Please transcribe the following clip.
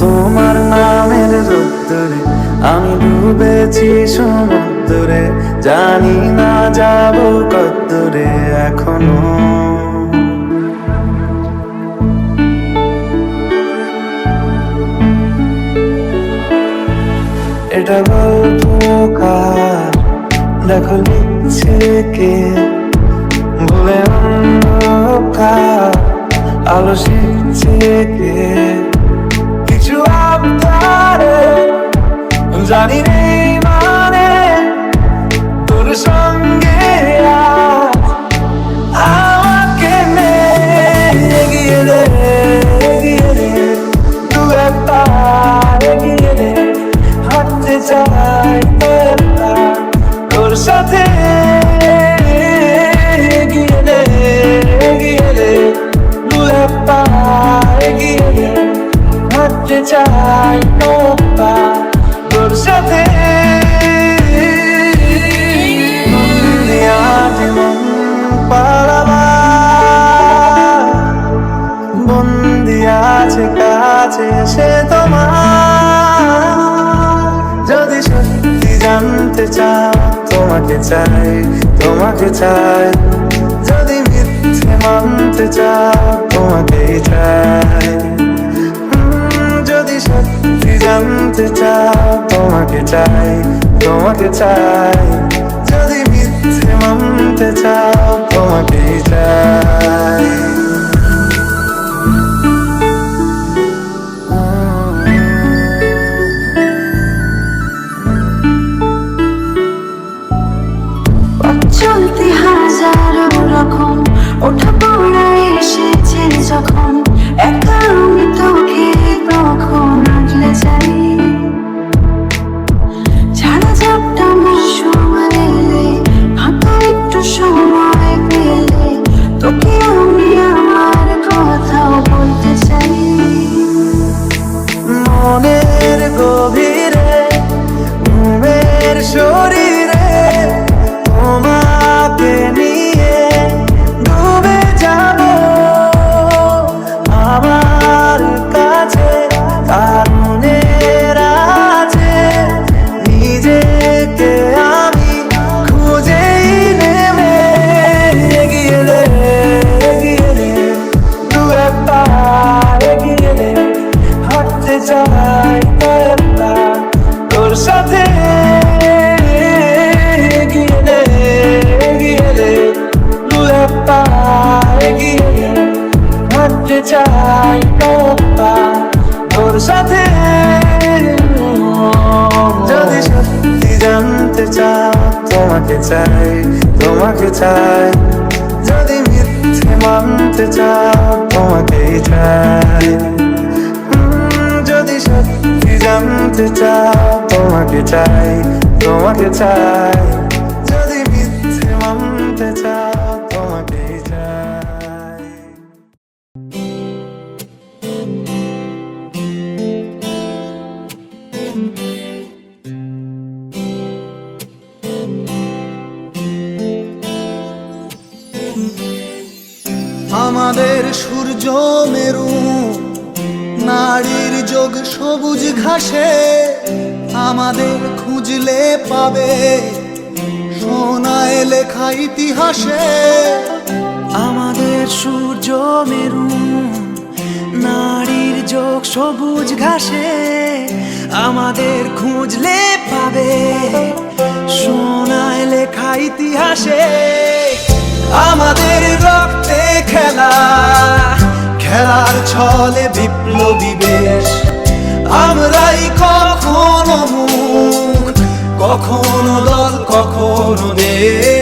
তোমার নামের রোদ্দুরে আমি ডুবেছি সমুদ্রে, জানি না যাব কতদূরে এখনো। এটা গল্প কার, দেখো লিখছে কে, বলে অন্ধকার আলো শিখছে কে। কিছু আবদারে জানি নেই মানে, তোর সঙ্গে আমাকে নে এগিয়ে দে, এগিয়ে দে, দু একটা এগিয়ে দে, হাঁটতে চাই তোর সাথে। এগিয়ে দে, এগিয়ে দে, দু একটা এগিয়ে দে, হাঁটতে চাই তোর সাথে। বন্দি আছে কাছে সে তোমার, যদি সত্যি জানতে চাও তোমাকে চাই, তোমাকে চাই। যদি মিথ্যে মানতে চাও তোমাকেই চাই, যদি সত্যি জানতে চাও তোমাকে চাই, তোমাকে চাই। যদি মিথ্যে মানতে চাও তোমাকেই চাই। চলতে হাজারো রকম ওঠা পড়া এসেছে যখন, একা আমি তোকে তখন আগলে যাই। ছাড়া ঝাপটা সময় এলে, ফাঁকা একটু সময় পেলে, তোকে আমি আমার কথাও বলতে চাই। মনের গভীরে ঘুমের শরীরে তোমাকে নিয়ে ডুবে যাব আমার কাছে। তার মনের আছে নিজেকে আমি খুঁজেই নেবে। এগিয়ে দে, এগিয়ে দে, দু একটা এগিয়ে দে, হাঁটতে চাই তোর সাথে। এগিয়ে দে, এগিয়ে দে, দু একটা এগিয়ে দে, হাঁটতে চাই তোর সাথে। যদি সত্যি জানতে চাও তোমাকে চাই, তোমাকে চাই। যদি মিথ্যে মানতে চাও তোমাকেই চাই, যদি সত্যি জানতে চাও তোমাকে চাই, তোমাকে চাই। যদি মিথ্যে মানতে চাও তোমাকেই চাই। আমাদের সূর্য মেরু, নারীর যোগ সবুজ ঘাসে, আমাদের খুঁজলে পাবে সোনায় লেখা ইতিহাসে। আমাদের সূর্য মেরু, নারীর যোগ সবুজ ঘাসে, আমাদের খুঁজলে পাবে সোনায় লেখা ইতিহাসে। আমাদের রক্তে খেলা, খেলার ছলে বিপ্লবী বেশ। আমরাই কখনো মুখ, কখনো দল, কখনো দেশ।